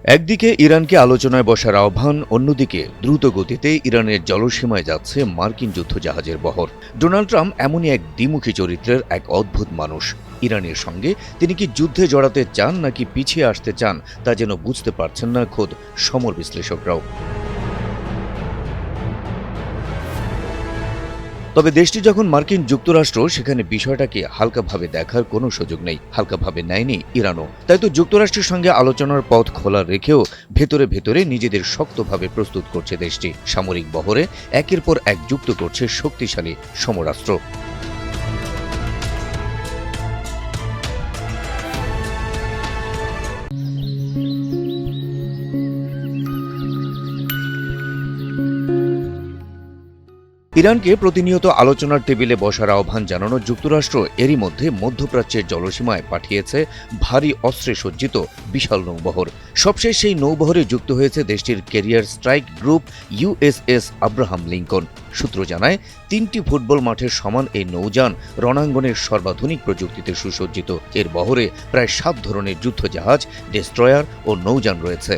একদিকে ইরানকে আলোচনায় বসার আহ্বান, অন্যদিকে দ্রুত গতিতে ইরানের জলসীমায় যাচ্ছে মার্কিন যুদ্ধজাহাজের বহর। ডোনাল্ড ট্রাম্প এমনই এক দ্বিমুখী চরিত্রের এক অদ্ভুত মানুষ। ইরানের সঙ্গে তিনি কি যুদ্ধে জড়াতে চান নাকি পিছিয়ে আসতে চান তা যেন বুঝতে পারছেন না খোদ সমর বিশ্লেষকরাও। তবে দেশটি যখন মার্কিন যুক্তরাষ্ট্র, সেখানে বিষয়টাকে হালকাভাবে দেখার কোনো সুযোগ নেই, হালকাভাবে নেয়নি ইরানও। তাই তো যুক্তরাষ্ট্রের সঙ্গে আলোচনার পথ খোলা রেখেও ভেতরে ভেতরে নিজেদের শক্তভাবে প্রস্তুত করছে দেশটি। সামরিক বহরে একের পর এক যুক্ত করছে শক্তিশালী সমরাস্ত্র। ইরানকে প্রতিনিয়ত আলোচনার টেবিলে বসার আহ্বান জানানো যুক্তরাষ্ট্র এরই মধ্যে মধ্যপ্রাচ্যের জলসীমায় পাঠিয়েছে ভারী অস্ত্রে সজ্জিত বিশাল নৌবহর। সবশেষ সেই নৌবহরে যুক্ত হয়েছে দেশটির career strike group USS Abraham Lincoln. সূত্র জানায়, 3টি ফুটবল মাঠের সমান এই নৌযান রণাঙ্গনের সর্বাধুনিক প্রযুক্তিতে সুসজ্জিত। এর বহরে প্রায় 7 ধরনের যুদ্ধজাহাজ, ডেস্ট্রয়ার ও নৌযান রয়েছে।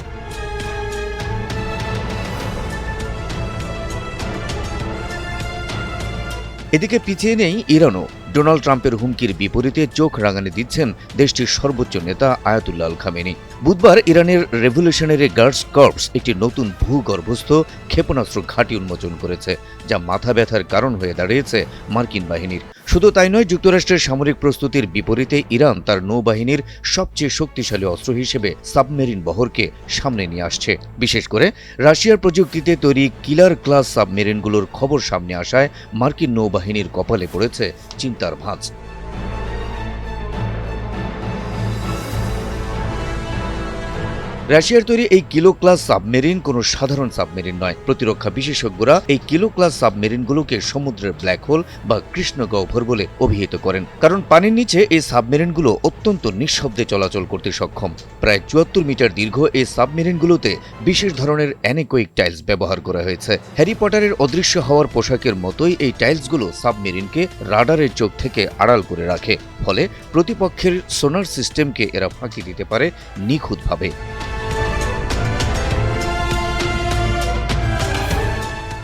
এদিকে পিছিয়ে নেই ইরানও। ডোনাল্ড ট্রাম্পের হুমকির বিপরীতে চোখ রাঙানি দিচ্ছেন দেশটির সর্বোচ্চ নেতা আয়াতুল্লাহ আল খামেনি। বুধবার ইরানের রেভলিউশনারি গার্ডস কর্পস একটি নতুন ভূগর্ভস্থ ক্ষেপণাস্ত্র ঘাঁটি উন্মোচন করেছে, যা মাথা ব্যথার কারণ হয়ে দাঁড়িয়েছে মার্কিন বাহিনীর। শুধু তাই নয়, যুক্তরাষ্ট্রের সামরিক প্রস্তুতির বিপরীতে ইরান তার নৌবাহিনীর সবচেয়ে শক্তিশালী অস্ত্র হিসেবে সাবমেরিন বহরকে সামনে নিয়ে আসছে। বিশেষ করে রাশিয়ার প্রযুক্তিতে তৈরি কিলার ক্লাস সাবমেরিনগুলোর খবর সামনে আসায় মার্কিন নৌবাহিনীর কপালে পড়েছে চিন্তার ভাঁজ। রাশিয়ার তৈরি এই কিলো ক্লাস সাবমেরিন কোনো সাধারণ সাবমেরিন নয়। প্রতিরক্ষা বিশেষজ্ঞরা এই কিলো ক্লাস সাবমেরিনগুলোকে সমুদ্রের ব্ল্যাক হোল বা কৃষ্ণ গহ্বর বলে অভিহিত করেন, কারণ পানির নিচে এই সাবমেরিনগুলো অত্যন্ত নিঃশব্দে চলাচল করতে সক্ষম। প্রায় 74 মিটার দীর্ঘ এই সাবমেরিনগুলোতে বিশেষ ধরনের অ্যানেকোয়িক টাইলস ব্যবহার করা হয়েছে। হ্যারি পটারের অদৃশ্য হওয়ার পোশাকের মতোই এই টাইলসগুলো সাবমেরিনকে রাডারের চোখ থেকে আড়াল করে রাখে, ফলে প্রতিপক্ষের সোনার সিস্টেমকে এরা ফাঁকি দিতে পারে নিখুঁতভাবে।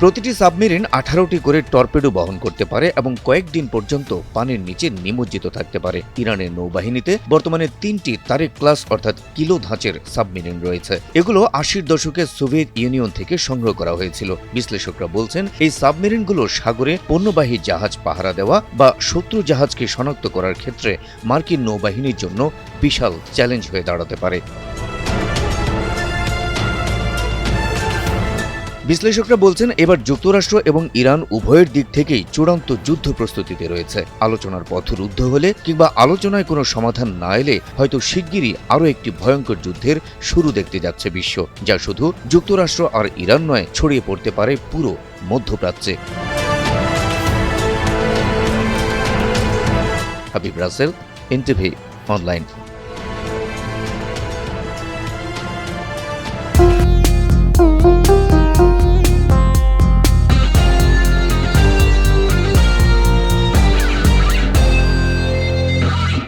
প্রতিটি সাবমেরিন 18টি করে টর্পেডো বহন করতে পারে এবং কয়েকদিন পর্যন্ত পানির নিচে নিমজ্জিত থাকতে পারে। ইরানের নৌবাহিনীতে বর্তমানে 3টি তারেক ক্লাস অর্থাৎ কিলো ধাঁচের সাবমেরিন রয়েছে। এগুলো 80-র দশকে সোভিয়েত ইউনিয়ন থেকে সংগ্রহ করা হয়েছিল। বিশ্লেষকরা বলছেন, এই সাবমেরিনগুলো সাগরে পণ্যবাহী জাহাজ পাহারা দেওয়া বা শত্রু জাহাজকে শনাক্ত করার ক্ষেত্রে মার্কিন নৌবাহিনীর জন্য বিশাল চ্যালেঞ্জ হয়ে দাঁড়াতে পারে। বিশ্লেষকরা বলছেন, এবার যুক্তরাষ্ট্র এবং ইরান উভয়ের দিক থেকেই চূড়ান্ত যুদ্ধ প্রস্তুতিতে রয়েছে। আলোচনার পথ রুদ্ধ হলে কিংবা আলোচনায় কোনো সমাধান না এলে হয়তো শিগগিরই আরও একটি ভয়ঙ্কর যুদ্ধের শুরু দেখতে যাচ্ছে বিশ্ব, যা শুধু যুক্তরাষ্ট্র আর ইরান নয়, ছড়িয়ে পড়তে পারে পুরো মধ্যপ্রাচ্যে। Habib Rasel, NTV online.